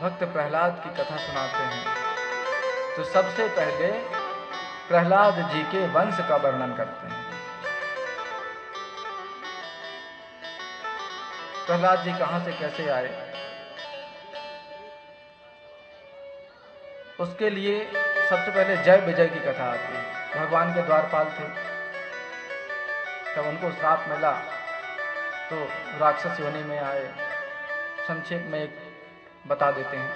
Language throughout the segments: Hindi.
भक्त प्रहलाद की कथा सुनाते हैं तो सबसे पहले प्रहलाद जी के वंश का वर्णन करते हैं। प्रहलाद जी कहां से कैसे आए, उसके लिए सबसे पहले जय विजय की कथा आती है। भगवान के द्वारपाल थे, जब उनको श्राप मिला तो राक्षस योनि में आए। संक्षेप में एक बता देते हैं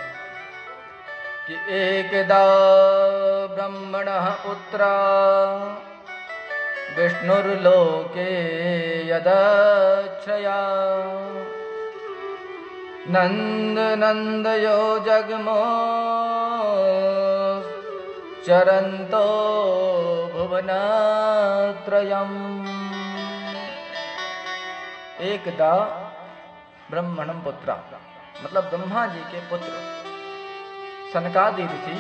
कि एकदा ब्रह्मणः पुत्र विष्णुर्लोके यदक्षया नंद नंदयो जगमो चरन्तो भुवनत्रयम्। एकदा ब्रह्मणं पुत्र, मतलब ब्रह्मा जी के पुत्र सनकादि ऋषि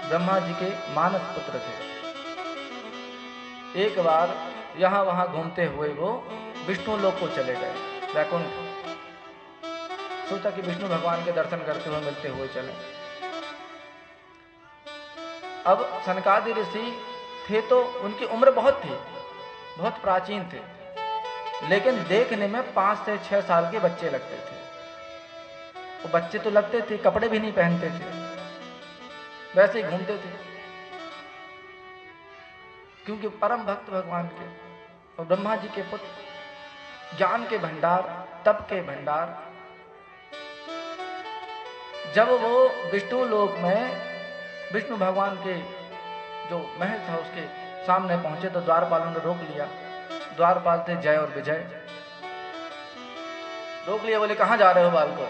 ब्रह्मा जी के मानस पुत्र थे। एक बार यहाँ वहां घूमते हुए वो विष्णु लोक को चले गए, वैकुंठ। सोचा कि विष्णु भगवान के दर्शन करते हुए मिलते हुए चले। अब सनकादि ऋषि थे तो उनकी उम्र बहुत थी, बहुत प्राचीन थे, लेकिन देखने में 5 से 6 साल के बच्चे लगते थे। वो बच्चे तो लगते थे, कपड़े भी नहीं पहनते थे, वैसे ही घूमते थे, क्योंकि परम भक्त भगवान के और ब्रह्मा जी के पुत्र, ज्ञान के भंडार, तप के भंडार। जब वो विष्णु लोक में विष्णु भगवान के जो महल था उसके सामने पहुंचे तो द्वारपालों ने रोक लिया। द्वारपाल थे जय और विजय, रोक लिया। बोले कहां जा रहे हो बालको?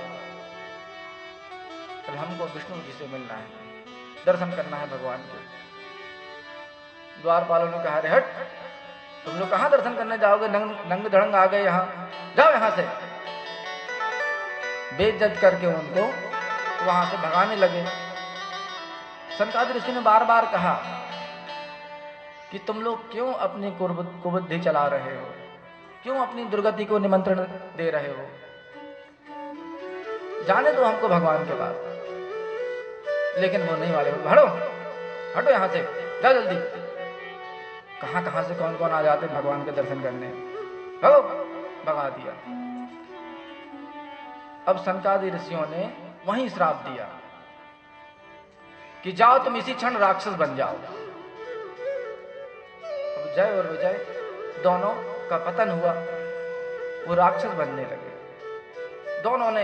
तो हमको विष्णु जी से मिलना है, दर्शन करना है भगवान के। द्वारपालों ने कहा, अरे हट, तुम लोग कहां दर्शन करने जाओगे? नंग धड़ंग आ गए यहाँ, जाओ यहां से। बेइज्जत करके उनको वहां से भगाने लगे। सनकादि ऋषि ने बार बार कहा कि तुम लोग क्यों अपनी कुबुद्धि चला रहे हो, क्यों अपनी दुर्गति को निमंत्रण दे रहे हो? जाने दो हमको भगवान के पास। लेकिन वो नहीं वाले, हटो हटो यहां से, जा जल्दी। कहां कहां से कौन कौन आ जाते भगवान के दर्शन करने, हटो, भगा दिया। अब सनकादि ऋषियों ने वहीं श्राप दिया कि जाओ तुम इसी क्षण राक्षस बन जाओ। अब जय और विजय दोनों का पतन हुआ, वो राक्षस बनने लगे। दोनों ने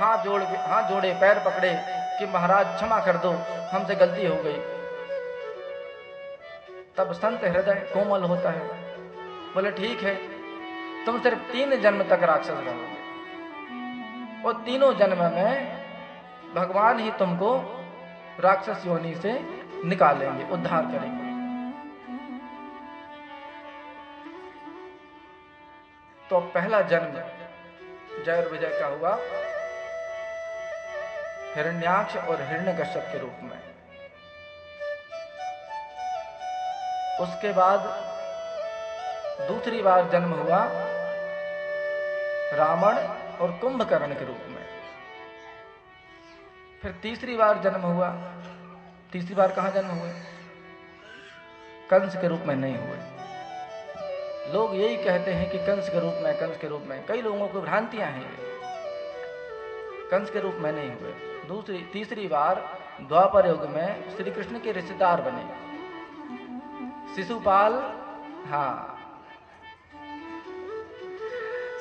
हाथ जोड़े, पैर पकड़े कि महाराज क्षमा कर दो, हमसे गलती हो गई। तब संत हृदय कोमल होता है, बोले ठीक है, तुम सिर्फ 3 जन्म तक राक्षस रहोगे, और 3 जन्म में भगवान ही तुमको राक्षस योनि से निकालेंगे, उद्धार करेंगे। तो पहला जन्म जय और विजय का हुआ हिरण्याक्ष और हिरण्यकश्यप के रूप में। उसके बाद दूसरी बार जन्म हुआ रावण और कुंभकर्ण के रूप में। फिर तीसरी बार जन्म हुआ, तीसरी बार कहां जन्म हुए? कंस के रूप में नहीं हुए। लोग यही कहते हैं कि कंस के रूप में, कंस के रूप में। कई लोगों को भ्रांतियां हैं, कंस के रूप में नहीं हुए। तीसरी बार द्वापर युग में श्री कृष्ण के रिश्तेदार बने, शिशुपाल, हाँ,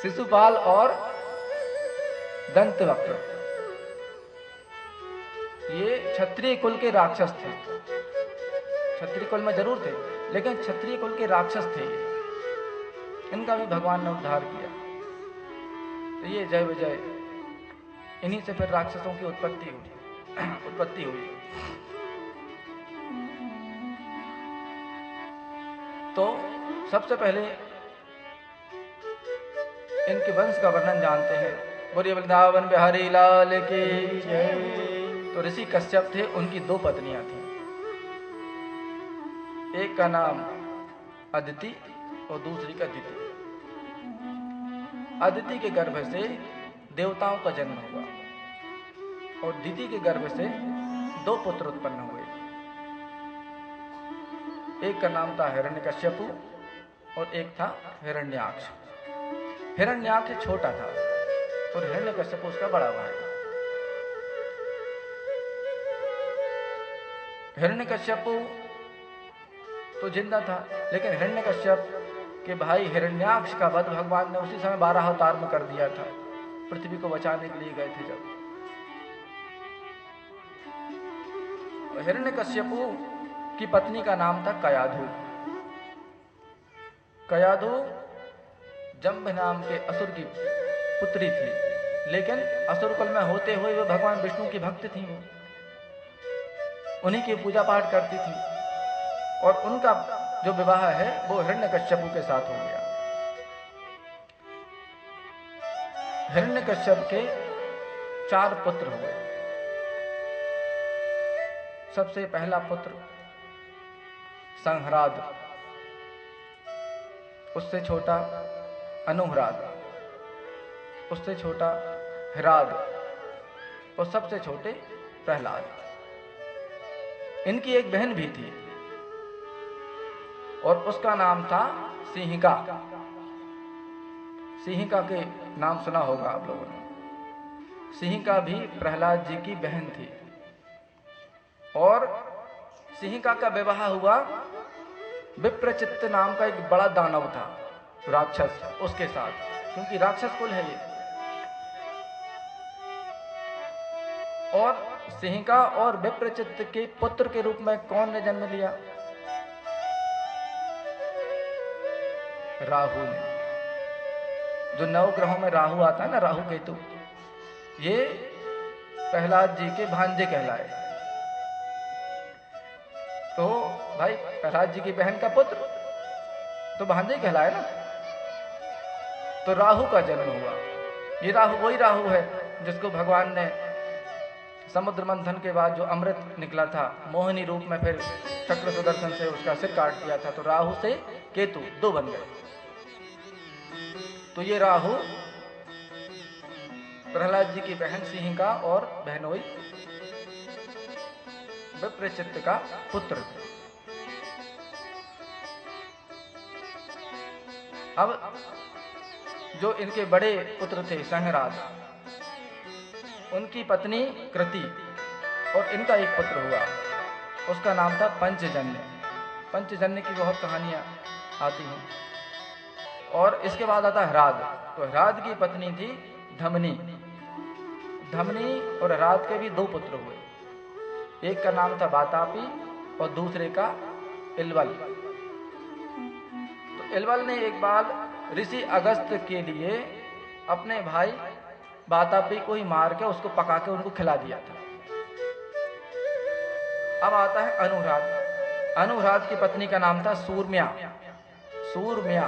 शिशुपाल और दंतवक्र। ये क्षत्रिय कुल के राक्षस थे, क्षत्रिय कुल में जरूर थे, लेकिन क्षत्रिय कुल के राक्षस थे। इनका भी भगवान ने उद्धार किया। तो ये जय विजय, इन्हीं से फिर राक्षसों की उत्पत्ति हुई। तो सबसे पहले इनके वंश का वर्णन जानते हैं। बोलिए वृंदावन बिहारी लाल की जय। तो ऋषि कश्यप थे, उनकी 2 पत्नियां थीं। एक का नाम अदिति और दूसरी का दिति। अदिति के गर्भ से देवताओं का जन्म हुआ। और दिति के गर्भ से 2 पुत्र उत्पन्न हुए। एक का नाम था हिरण्यकश्यपु और एक था हिरण्याक्ष। हिरण्याक्ष छोटा था और हिरण्यकश्यपु उसका बड़ा भाई। हिरण्यकश्यपु तो जिंदा था, लेकिन हिरण्यकश्यप के भाई हिरण्याक्ष का वध भगवान ने उसी समय 12 अवतार में कर दिया था, पृथ्वी को बचाने के लिए गए थे जब। हिरण्यकश्यपु की पत्नी का नाम था कयाधु। कयाधु जंभ नाम के असुर की पुत्री थी, लेकिन असुर कुल में होते हुए वो भगवान विष्णु की भक्त थी। वो उन्हीं की पूजा पाठ करती थी और उनका जो विवाह है वो हिरण्यकश्यपु के साथ हो गया। हिरण्यकश्यप के 4 पुत्र हुए। सबसे पहला पुत्र संहराद, उससे छोटा अनुहराद, उससे छोटा हिराद और सबसे छोटे प्रहलाद। इनकी एक बहन भी थी और उसका नाम था सिंहिका। सिंहिका के नाम सुना होगा आप लोगों ने। सिंहिका भी प्रहलाद जी की बहन थी और सिंहिका का विवाह हुआ विप्रचित्त नाम का एक बड़ा दानव था, राक्षस, उसके साथ, क्योंकि राक्षस कुल है ये। और सिंहिका और विप्रचित्त के पुत्र के रूप में कौन ने जन्म लिया? राहु ने। जो 9 ग्रहों में राहु आता है ना, राहु केतु, ये प्रहलाद जी के भांजे कहलाए। तो भाई प्रहलाद जी की बहन का पुत्र तो भांजे कहलाए ना। तो राहु का जन्म हुआ। ये राहु वही राहु है जिसको भगवान ने समुद्र मंथन के बाद जो अमृत निकला था मोहिनी रूप में, फिर चक्र सुदर्शन से उसका सिर काट दिया था। तो राहु से केतु 2 बन गए। तो ये राहु प्रहलाद जी की बहन सिंहिका और बहनोई विप्रचित्त का पुत्र थे। अब जो इनके बड़े पुत्र थे संहराद, उनकी पत्नी कृति और इनका एक पुत्र हुआ, उसका नाम था पंचजन्य। पंचजन्य की बहुत कहानियां आती हैं। और इसके बाद आता हिराद। तो हिराद की पत्नी थी धमनी। धमनी और हिराद के भी 2 पुत्र हुए। एक का नाम था वातापी और दूसरे का इलवल। तो इलवल ने एक बार ऋषि अगस्त्य के लिए अपने भाई वातापी को ही मार के उसको पका के उनको खिला दिया था। अब आता है अनुराध। अनुराध की पत्नी का नाम था सूरम्या। सूरम्या,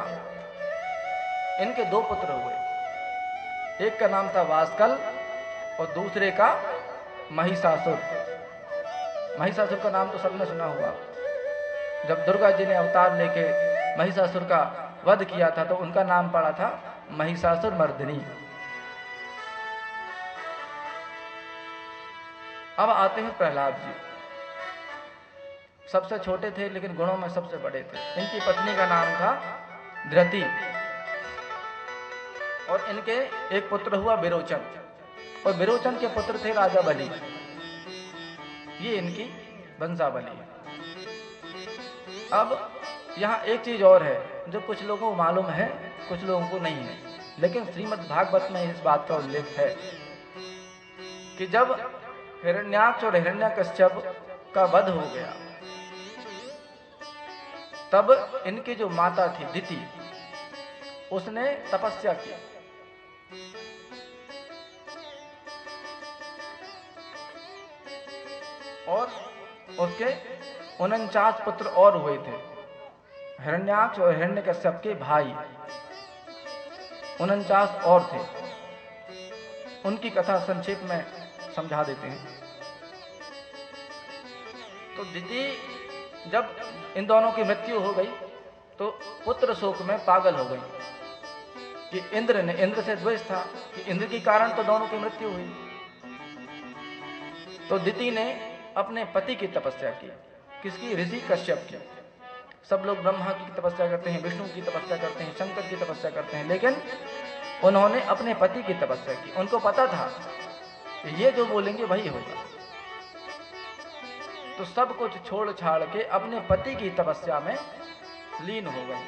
इनके 2 पुत्र हुए। एक का नाम था वास्कल और दूसरे का महिषासुर। महिषासुर का नाम तो सबने सुना हुआ। जब दुर्गा जी ने अवतार लेके महिषासुर का वध किया था तो उनका नाम पड़ा था महिषासुर मर्दिनी। अब आते हैं प्रहलाद जी। सबसे छोटे थे लेकिन गुणों में सबसे बड़े थे। इनकी पत्नी का नाम था धृति और इनके एक पुत्र हुआ विरोचन और विरोचन के पुत्र थे राजा बलि। ये इनकी वंशावली है। अब यहाँ एक चीज और है जो कुछ लोगों को मालूम है, कुछ लोगों को नहीं है, लेकिन श्रीमद् भागवत में इस बात का उल्लेख है कि जब हिरण्याक्ष और हिरण्यकश्यप का वध हो गया तब इनकी जो माता थी दिति, उसने तपस्या की। और उसके 49 पुत्र और हुए थे। हिरण्याक्ष और हिरण्यकश्यप के भाई 49 और थे। उनकी कथा संक्षेप में समझा देते हैं। तो दिति जब इन दोनों की मृत्यु हो गई तो पुत्र शोक में पागल हो गई कि इंद्र से द्वेष था कि इंद्र के कारण तो दोनों की मृत्यु हुई। तो दिति ने अपने पति की तपस्या की। किसकी? ऋषि कश्यप की। सब लोग ब्रह्मा की तपस्या करते हैं, विष्णु की तपस्या करते हैं, शंकर की तपस्या करते हैं, लेकिन उन्होंने अपने पति की तपस्या की। उनको पता था कि ये जो बोलेंगे वही होगा, तो सब कुछ छोड़ छाड़ के अपने पति की तपस्या में लीन हो गए।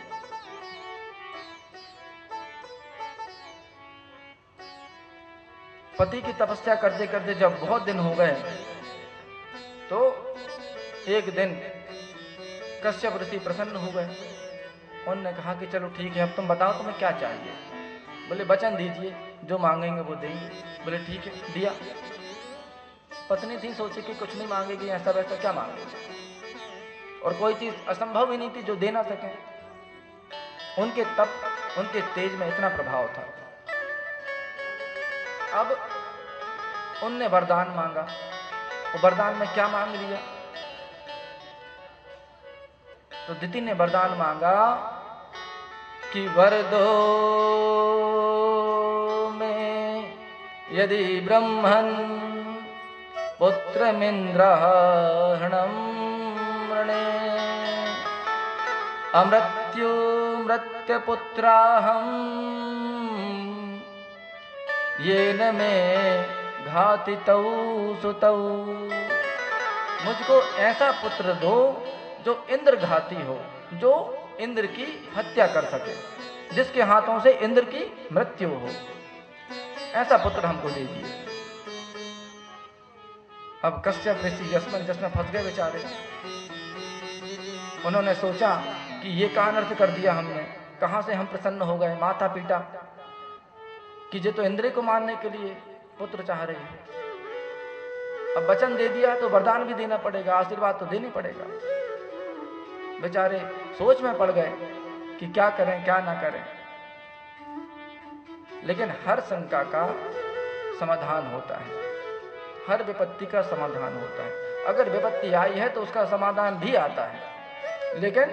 पति की तपस्या करते करते जब बहुत दिन हो गए, तो एक दिन कश्यप ऋषि प्रसन्न हो गए। उन्होंने कहा कि चलो ठीक है, अब तुम बताओ तुम्हें क्या चाहिए। बोले वचन दीजिए, जो मांगेंगे वो देंगे। बोले ठीक है, दिया। पत्नी थी, सोची कि कुछ नहीं मांगेगी, ऐसा वैसा क्या मांगेगी, और कोई चीज असंभव ही नहीं थी जो दे ना सके। उनके तप, उनके तेज में इतना प्रभाव था। अब उनने वरदान मांगा। वो वरदान में क्या मांग लिया? तो दिति ने वरदान मांगा कि वर दो में यदि ब्रह्मन् पुत्रमिन्द्रहरणं वृणे अमृत्यु मृत्यपुत्राहं येन मे घातितौ सुतौ। मुझको ऐसा पुत्र दो जो इंद्र घाती हो, जो इंद्र की हत्या कर सके, जिसके हाथों से इंद्र की मृत्यु हो, ऐसा पुत्र हमको दीजिए। अब कश्यप ऋषि असमंजस में फंस गए बेचारे। उन्होंने सोचा कि ये क्या अनर्थ कर दिया हमने, कहां से हम प्रसन्न हो गए, माथा पीटा कि ये तो इंद्र को मारने के लिए पुत्र चाह रही है। अब वचन दे दिया तो वरदान भी देना पड़ेगा, आशीर्वाद तो देना पड़ेगा। बेचारे सोच में पड़ गए कि क्या करें क्या ना करें। लेकिन हर शंका का समाधान होता है, हर विपत्ति का समाधान होता है। अगर विपत्ति आई है तो उसका समाधान भी आता है, लेकिन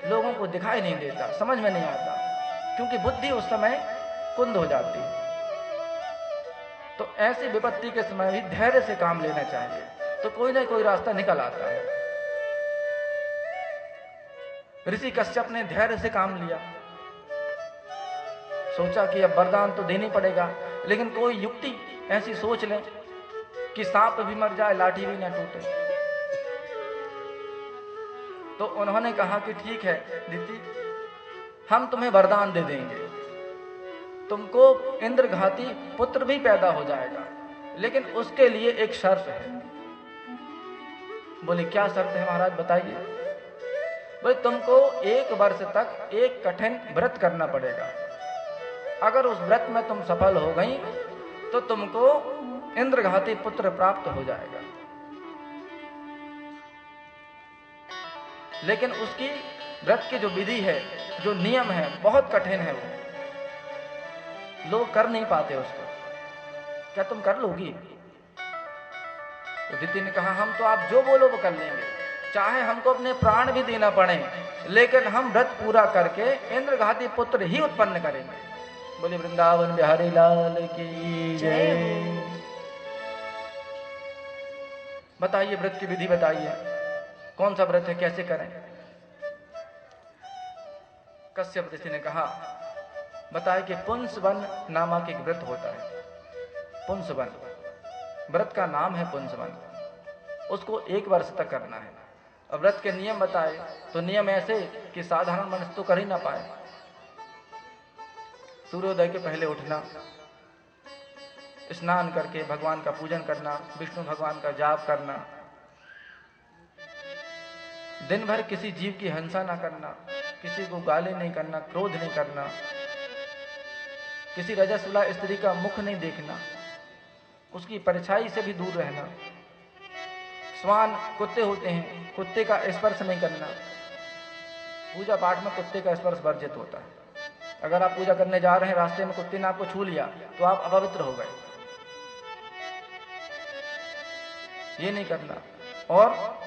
लोगों को दिखाई नहीं देता, समझ में नहीं आता, क्योंकि बुद्धि उस समय कुंद हो जाती है। तो ऐसी विपत्ति के समय भी धैर्य से काम लेना चाहिए, तो कोई ना कोई रास्ता निकल आता है। ऋषि कश्यप ने धैर्य से काम लिया। सोचा कि अब वरदान तो देनी पड़ेगा, लेकिन कोई युक्ति ऐसी सोच ले कि सांप भी मर जाए, लाठी भी ना टूटे। तो उन्होंने कहा कि ठीक है दिति, हम तुम्हें वरदान दे देंगे, तुमको इंद्र घाती पुत्र भी पैदा हो जाएगा, लेकिन उसके लिए एक शर्त है। बोले क्या शर्त है महाराज, बताइए। बोले तुमको 1 वर्ष तक एक कठिन व्रत करना पड़ेगा। अगर उस व्रत में तुम सफल हो गई तो तुमको इंद्रघाती पुत्र प्राप्त हो जाएगा। लेकिन उसकी व्रत की जो विधि है, जो नियम है, बहुत कठिन है, वो लोग कर नहीं पाते उसको। क्या तुम कर लोगी? तो दिति ने कहा हम तो आप जो बोलो वो कर लेंगे, चाहे हमको अपने प्राण भी देना पड़े, लेकिन हम व्रत पूरा करके इंद्रघाती पुत्र ही उत्पन्न करेंगे। बोले वृंदावन बिहारी लाल की जय। बताइए व्रत की विधि बताइए, कौन सा व्रत है, कैसे करें? कश्यप ऋषि ने कहा बताए कि पुंसवन नामक एक व्रत होता है। पुंसवन व्रत का नाम है, पुंसवन। उसको 1 वर्ष तक करना है। और व्रत के नियम बताए तो नियम ऐसे कि साधारण मनुष्य तो कर ही ना पाए। सूर्योदय के पहले उठना, स्नान करके भगवान का पूजन करना, विष्णु भगवान का जाप करना, दिन भर किसी जीव की हिंसा ना करना, किसी को गाली नहीं करना, क्रोध नहीं करना, किसी रजस्वला स्त्री का मुख नहीं देखना, उसकी परछाई से भी दूर रहना। श्वान कुत्ते होते हैं, कुत्ते का स्पर्श नहीं करना। पूजा पाठ में कुत्ते का स्पर्श वर्जित होता है। अगर आप पूजा करने जा रहे हैं, रास्ते में कुत्ते ने आपको छू लिया तो आप अपवित्र हो गए, ये नहीं करना। और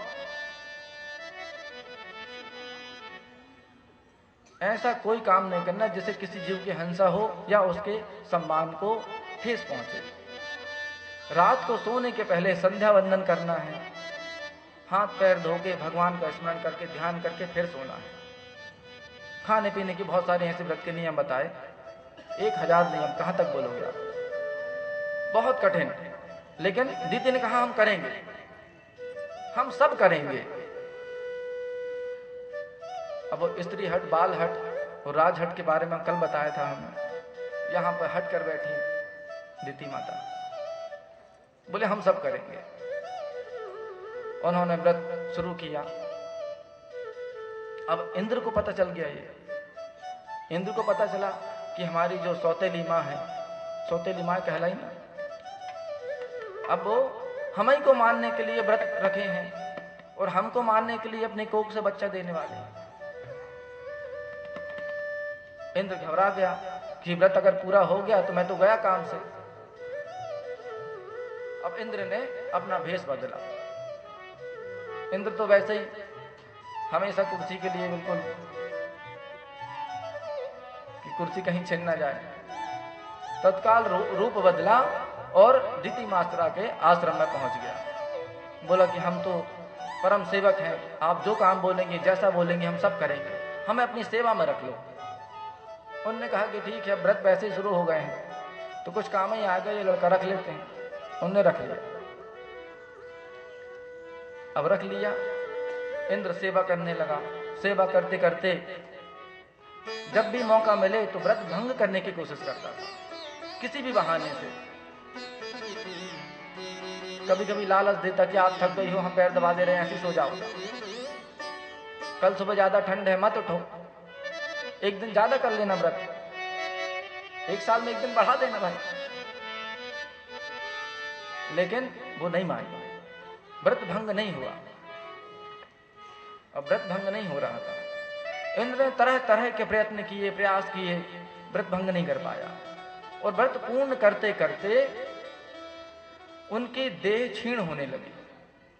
ऐसा कोई काम नहीं करना जिससे किसी जीव की हिंसा हो या उसके सम्मान को ठेस पहुंचे। रात को सोने के पहले संध्या वंदन करना है, हाथ पैर धो के भगवान का स्मरण करके ध्यान करके फिर सोना है। खाने पीने की बहुत सारे ऐसे व्रत के नियम बताए, 1000 नियम कहाँ तक बोलोगे आप, बहुत कठिन। लेकिन दीदी ने कहा हम करेंगे, हम सब करेंगे। अब वो स्त्री हट, बाल हट और राज हट के बारे में कल बताया था हमने। यहाँ पर हट कर बैठी दीदी माता, बोले हम सब करेंगे। उन्होंने व्रत शुरू किया। अब इंद्र को पता चल गया, ये इंद्र को पता चला कि हमारी जो सौतेली माँ है, सौतेली माँ कहलाई ना, अब वो हम ही को मानने के लिए व्रत रखे हैं और हमको मानने के लिए अपने कोख से बच्चा देने वाले हैं। इंद्र घबरा गया कि व्रत अगर पूरा हो गया तो मैं तो गया काम से। अब इंद्र ने अपना भेष बदला। इंद्र तो वैसे ही हमेशा कुर्सी के लिए बिल्कुल कि कुर्सी कहीं छिन ना जाए, तत्काल रूप बदला और दीति मास्टरा के आश्रम में पहुंच गया। बोला कि हम तो परम सेवक हैं, आप जो काम बोलेंगे जैसा बोलेंगे हम सब करेंगे, हमें अपनी सेवा में रख लो। उन्होंने कहा कि ठीक है, व्रत वैसे ही शुरू हो गए हैं तो कुछ काम ही आ गए, ये लड़का रख लेते हैं। उन्होंने रख लिया। अब रख लिया, इंद्र सेवा करने लगा। सेवा करते करते जब भी मौका मिले तो व्रत भंग करने की कोशिश करता था किसी भी बहाने से। कभी कभी लालच देता कि आप थक गई हो, हम पैर दबा दे रहे हैं, ऐसे सो जाओ, कल सुबह ज्यादा ठंड है मत उठो, एक दिन ज्यादा कर लेना व्रत, एक साल में एक दिन बढ़ा देना भाई। लेकिन वो नहीं मानी, व्रत भंग नहीं हुआ। अब व्रत भंग नहीं हो रहा था। इंद्र ने तरह तरह के प्रयत्न किए, प्रयास किए, व्रत भंग नहीं कर पाया। और व्रत पूर्ण करते करते उनकी देह क्षीण होने लगी।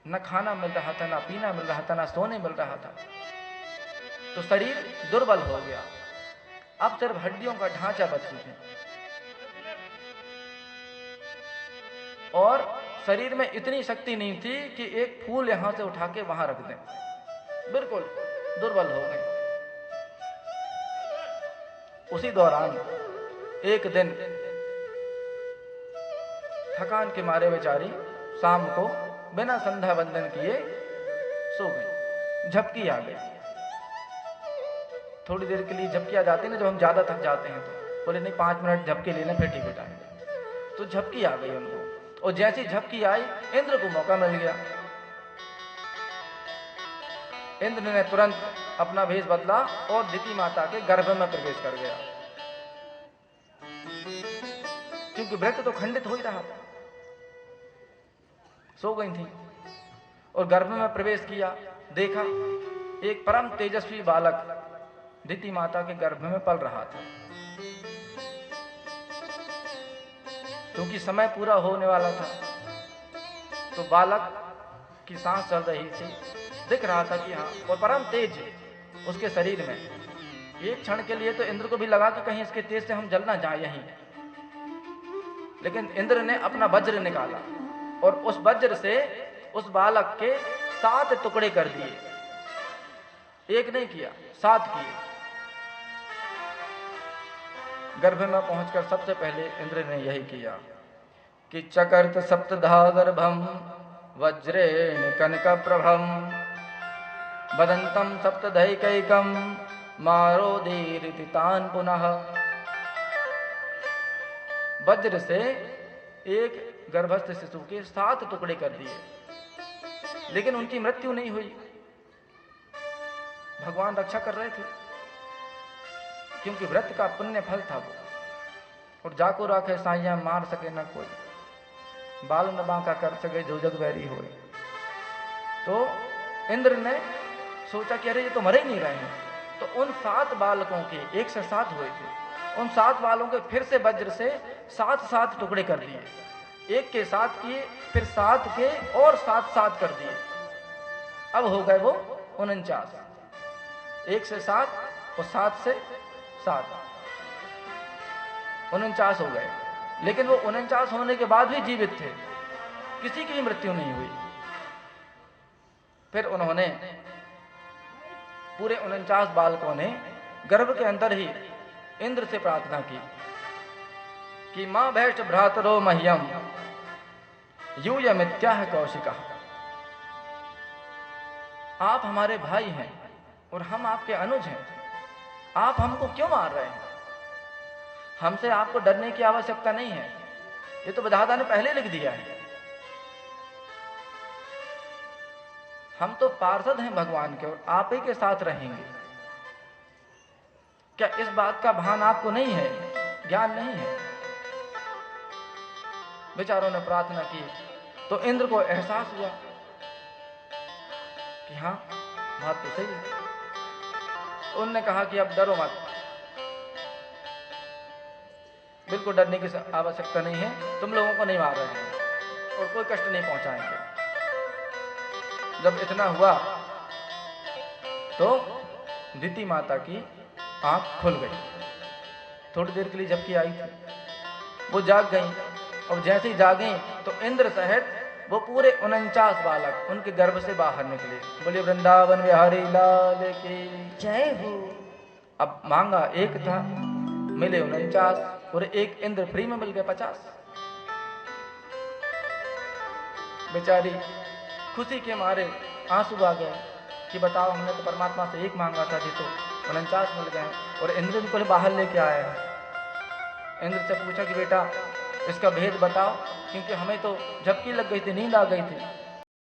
न खाना मिल रहा था, न पीना मिल रहा था, न सोने मिल रहा था, तो शरीर दुर्बल हो गया। अब सिर्फ हड्डियों का ढांचा बची है और शरीर में इतनी शक्ति नहीं थी कि एक फूल यहां से उठा के वहां रख दें, बिल्कुल दुर्बल हो गए। उसी दौरान एक दिन थकान के मारे बेचारी शाम को बिना संध्या वंदन किए सो गई। झपकी आ गई। थोड़ी देर के लिए झपकी आ जाती है ना, जब हम ज्यादा थक जाते हैं तो बोले नहीं 5 मिनट झपकी ले लें फिर ठीक हो जाएंगे। तो झपकी आ गई उनको, और जैसी झपकी आई इंद्र को मौका मिल गया। इंद्र ने तुरंत अपना भेष बदला और दिति माता के गर्भ में प्रवेश कर गया, क्योंकि व्रत तो खंडित हो ही रहा था, सो गई थी। और गर्भ में प्रवेश किया, देखा एक परम तेजस्वी बालक दिति माता के गर्भ में पल रहा था। क्योंकि समय पूरा होने वाला था तो बालक की सांस चल रही थी, दिख रहा था कि हाँ, और परम तेज उसके शरीर में। एक क्षण के लिए तो इंद्र को भी लगा कि कहीं इसके तेज से हम जल ना जाए यहीं, लेकिन इंद्र ने अपना वज्र निकाला और उस वज्र से उस बालक के 7 टुकड़े कर दिए। एक नहीं किया, 7 किए। गर्भ में पहुंचकर सबसे पहले इंद्र ने यही किया कि चकर्त सप्तधा गर्भम वज्रेण कनक प्रभम वदंतम सप्तधैकैकम मारोदीरिति तान पुनः। वज्र से एक गर्भस्थ शिशु के 7 टुकड़े कर दिए, लेकिन उनकी मृत्यु नहीं हुई। भगवान रक्षा कर रहे थे, क्योंकि व्रत का पुण्य फल था वो। और जाको राखे साइया मार सके न कोई, बाल न बांका कर सके जो जग बैरी होए। तो इंद्र ने सोचा कि अरे ये तो मरे ही नहीं रहे हैं, तो उन 7 बालकों के 1 से 7 हुए थे, उन 7 बालों के फिर से वज्र से 7 टुकड़े कर दिए। एक के 7 किए, फिर 7 के और 7 कर दिए। अब हो गए वो 49। 1 से 7 और 7 से 7 49 हो गए। लेकिन वो 49 होने के बाद भी जीवित थे, किसी की भी मृत्यु नहीं हुई। फिर उन्होंने पूरे 49 बालकों ने गर्भ के अंदर ही इंद्र से प्रार्थना की कि मां भैष्ट भ्रातरो मह्यम यूयमित्याह कौशिका, आप हमारे भाई हैं और हम आपके अनुज हैं, आप हमको क्यों मार रहे हैं? हमसे आपको डरने की आवश्यकता नहीं है, ये तो विधाता ने पहले लिख दिया है। हम तो पार्षद हैं भगवान के और आप ही के साथ रहेंगे। क्या इस बात का भान आपको नहीं है, ज्ञान नहीं है? बेचारों ने प्रार्थना की तो इंद्र को एहसास हुआ कि हाँ, बात तो सही है। तो उन्होंने कहा कि अब डरो मत, बिल्कुल डरने की आवश्यकता नहीं है, तुम लोगों को नहीं मार रहे हैं और कोई कष्ट नहीं पहुंचाएंगे। जब इतना हुआ तो दिति माता की आंख खुल गई। थोड़ी देर के लिए झपकी आई थी, वो जाग गई और जैसे ही जागी तो इंद्र सहित वो पूरे 49 बालक उनके गर्भ से बाहर निकले। बोलिए वृंदावन बिहारी लाल की जय हो। अब मांगा एक था, मिले 49 और एक इंद्र फ्री में मिल गए 50। बेचारी खुशी के मारे आंसू आ गए कि बताओ, हमने तो परमात्मा से एक मांगा था, जी तो 49 मिल गए और इंद्र इनको बाहर लेके आए हैं। इंद्र से पूछा कि बेटा इसका भेद बताओ, क्योंकि हमें तो झपकी लग गई थी, नींद आ गई थी।